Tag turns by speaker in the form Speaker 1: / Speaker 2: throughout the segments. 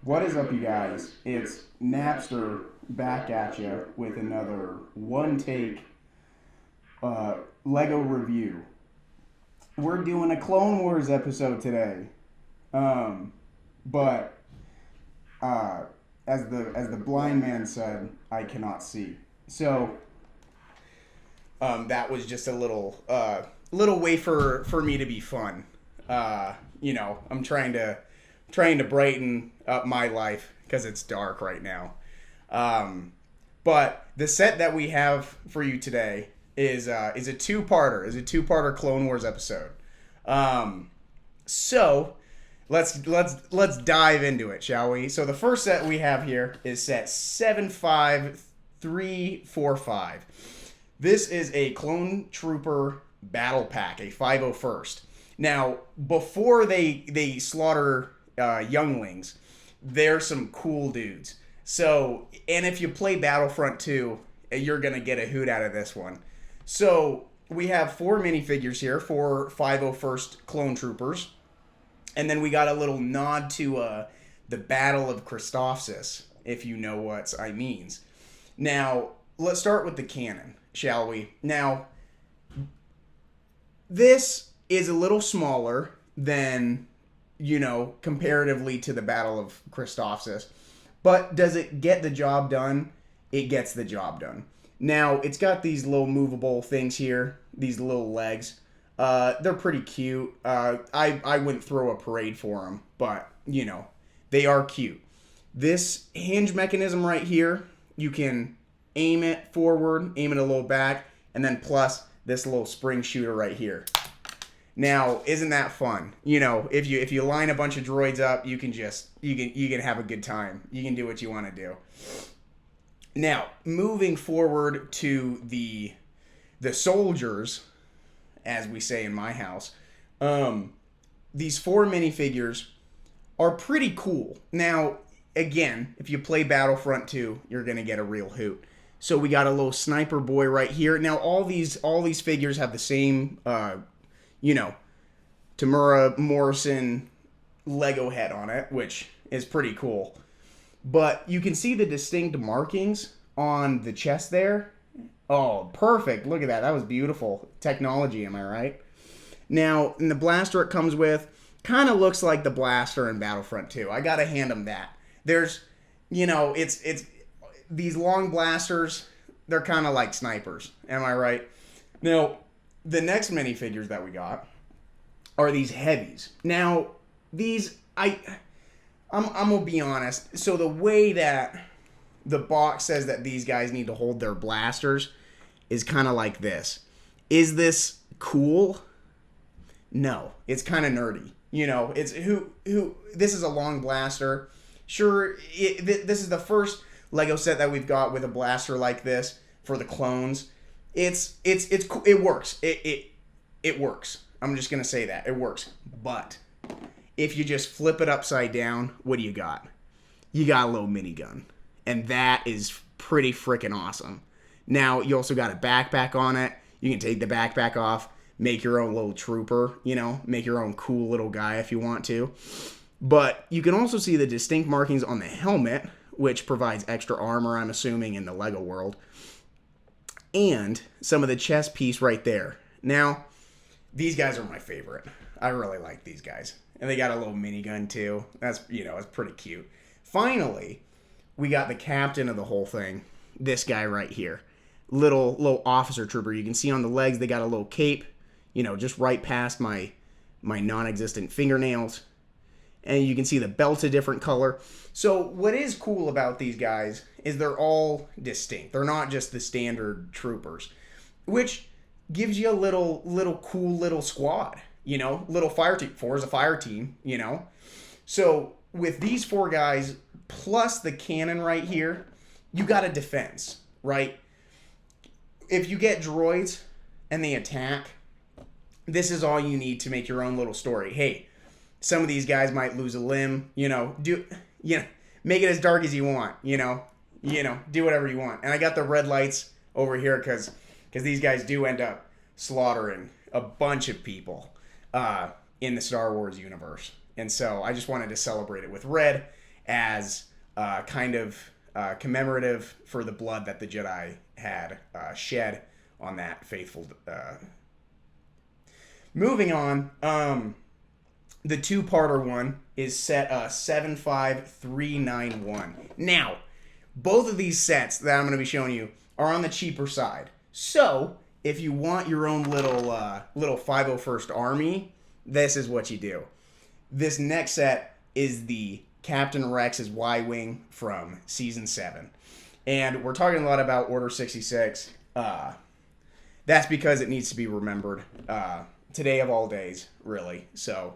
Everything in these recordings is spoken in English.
Speaker 1: What is up, you guys? It's Napster back at you with another one take Lego review. We're doing a Clone Wars episode today, but as the blind man said, I cannot see. So that was just a little way for me to be fun. I'm trying to brighten up my life because it's dark right now. But the set that we have for you today is a two-parter Clone Wars episode. So let's dive into it, shall we? So the first set we have here is set 75345. This is a Clone Trooper battle pack, a 501st. Now, before they slaughter younglings, they're some cool dudes. So, and if you play Battlefront 2, you're going to get a hoot out of this one. So, we have 4 minifigures here, 4 501st Clone Troopers. And then we got a little nod to the Battle of Christophsis, if you know what I means. Now, let's start with the cannon, shall we? Now, this is a little smaller than, comparatively to the Battle of Christophsis. But does it get the job done? It gets the job done. Now, it's got these little movable things here, these little legs. They're pretty cute. I wouldn't throw a parade for them, but, they are cute. This hinge mechanism right here, you can aim it forward, aim it a little back, and then plus this little spring shooter right here. Now, isn't that fun? If you line a bunch of droids up, you can have a good time. You can do what you want to do. Now, moving forward to the soldiers, as we say in my house, these 4 minifigures are pretty cool. Now, again, if you play Battlefront 2, you're gonna get a real hoot. So we got a little sniper boy right here. Now, all these figures have the same Tamura Morrison Lego head on it, which is pretty cool. But you can see the distinct markings on the chest there. Oh, perfect. Look at that. That was beautiful technology, am I right? Now, in the blaster it comes with, kind of looks like the blaster in Battlefront 2. I gotta hand them that. There's, it's these long blasters, they're kind of like snipers, am I right? Now, the next minifigures that we got are these heavies. Now, these, I'm gonna be honest. So the way that the box says that these guys need to hold their blasters is kind of like this. Is this cool? No, it's kind of nerdy. It's who. This is a long blaster. Sure, this is the first Lego set that we've got with a blaster like this for the clones. It works. It works. I'm just gonna say that it works. But if you just flip it upside down, what do you got? You got a little minigun, and that is pretty freaking awesome. Now you also got a backpack on it. You can take the backpack off, make your own little trooper. Make your own cool little guy if you want to. But you can also see the distinct markings on the helmet, which provides extra armor, I'm assuming, in the Lego world. And some of the chest piece right there. Now, these guys are my favorite. I really like these guys. And they got a little minigun too. That's, it's pretty cute. Finally, we got the captain of the whole thing. This guy right here. Little officer trooper. You can see on the legs they got a little cape, just right past my non-existent fingernails. And you can see the belt's a different color. So what is cool about these guys is they're all distinct. They're not just the standard troopers, which gives you a little cool little squad, little fire team. 4 is a fire team, So with these 4 guys plus the cannon right here, you got a defense, right? If you get droids and they attack, this is all you need to make your own little story. Hey, some of these guys might lose a limb, make it as dark as you want, do whatever you want. And I got the red lights over here because these guys do end up slaughtering a bunch of people in the Star Wars universe. And so I just wanted to celebrate it with red. as kind of commemorative for the blood that the Jedi had shed on that faithful. Moving on, the two-parter one is set 75391. Now, both of these sets that I'm going to be showing you are on the cheaper side. So, if you want your own little 501st Army, this is what you do. This next set is the Captain Rex's Y-Wing from Season 7. And we're talking a lot about Order 66. That's because it needs to be remembered. Today of all days, really. So,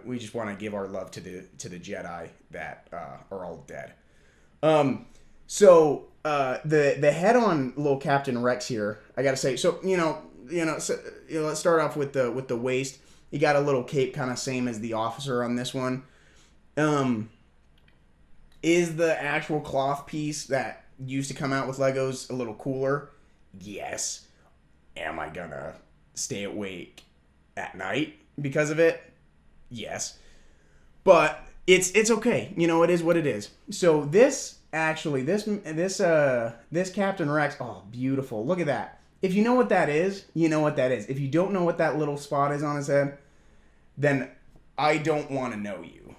Speaker 1: we just want to give our love to the Jedi that are all dead. So the head on little Captain Rex here, I gotta say. So let's start off with the waist. He got a little cape, kind of same as the officer on this one. Is the actual cloth piece that used to come out with Legos a little cooler? Yes. Am I gonna stay awake at night because of it? Yes. But it's okay. It is what it is. So this Captain Rex, oh, beautiful. Look at that. If you know what that is, you know what that is. If you don't know what that little spot is on his head, then I don't want to know you.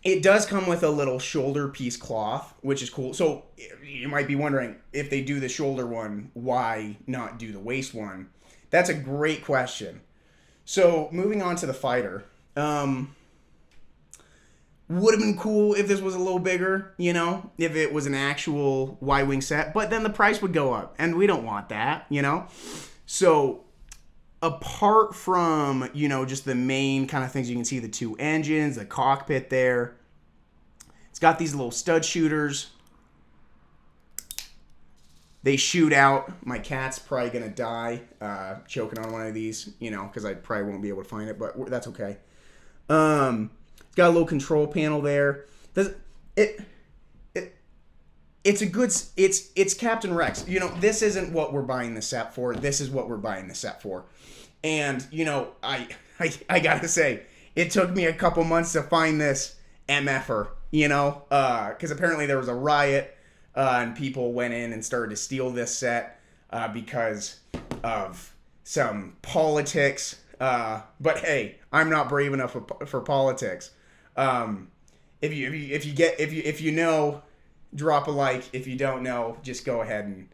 Speaker 1: It does come with a little shoulder piece cloth, which is cool. So you might be wondering, if they do the shoulder one, why not do the waist one? That's a great question. So moving on to the fighter. Would have been cool if this was a little bigger, if it was an actual Y-Wing set, but then the price would go up, and we don't want that, So, apart from, just the main kind of things, you can see the two engines, the cockpit there. It's got these little stud shooters. They shoot out. My cat's probably going to die choking on one of these, because I probably won't be able to find it, but that's okay. It's got a little control panel there. It's Captain Rex. This isn't what we're buying the set for. This is what we're buying the set for. And, I gotta say, it took me a couple months to find this MFer, because apparently there was a riot, and people went in and started to steal this set because of some politics. But hey, I'm not brave enough for politics. If you know, drop a like. If you don't know, just go ahead and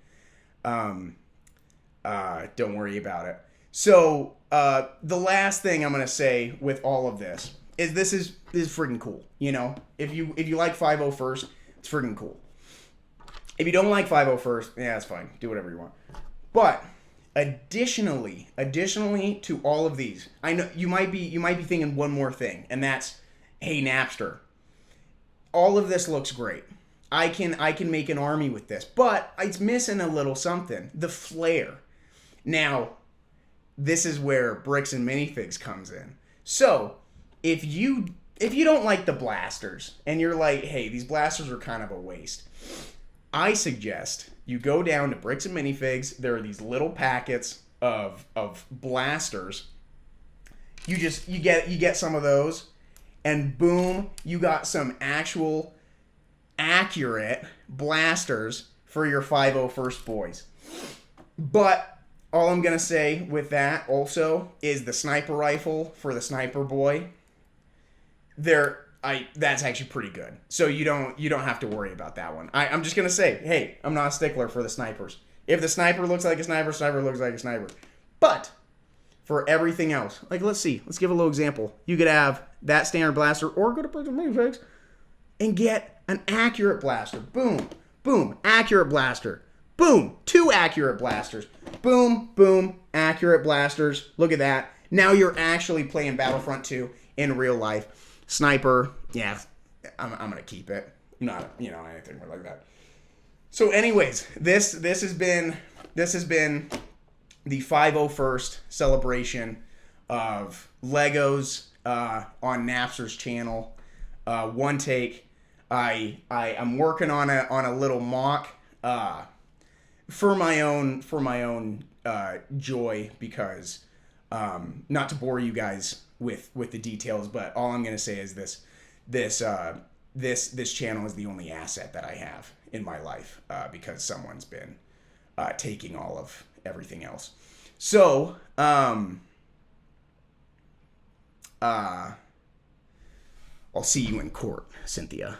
Speaker 1: don't worry about it. So the last thing I'm gonna say with all of this is this is freaking cool. If you like 501st, it's freaking cool. If you don't like 501st, yeah, that's fine. Do whatever you want. But additionally to all of these, I know you might be thinking one more thing, and that's, hey, Napster, all of this looks great. I can make an army with this, but it's missing a little something, the flair. Now, this is where Bricks and Minifigs comes in. So, if you don't like the blasters, and you're like, hey, these blasters are kind of a waste, I suggest you go down to Bricks and Minifigs. There are these little packets of blasters. You get some of those, and boom, you got some actual accurate blasters for your 501st boys. But all I'm gonna say with that also is the sniper rifle for the sniper boy. That's actually pretty good. So you don't have to worry about that one. I'm just gonna say, hey, I'm not a stickler for the snipers. If the sniper looks like a sniper, sniper looks like a sniper. But for everything else, like let's give a little example. You could have that standard blaster, or go to Bricks and Minifigs and get an accurate blaster. Boom, boom, accurate blaster. Boom, 2 accurate blasters. Boom, boom, accurate blasters. Look at that. Now you're actually playing Battlefront 2 in real life. Sniper, yeah, I'm gonna keep it. Not anything like that. So, anyways, this has been the 501st celebration of Legos on Napster's channel. One take. I'm working on a little mock for my own joy, because Not to bore you guys with the details, but all I'm going to say is this channel is the only asset that I have in my life, because someone's been taking all of everything else. So, I'll see you in court, Cynthia.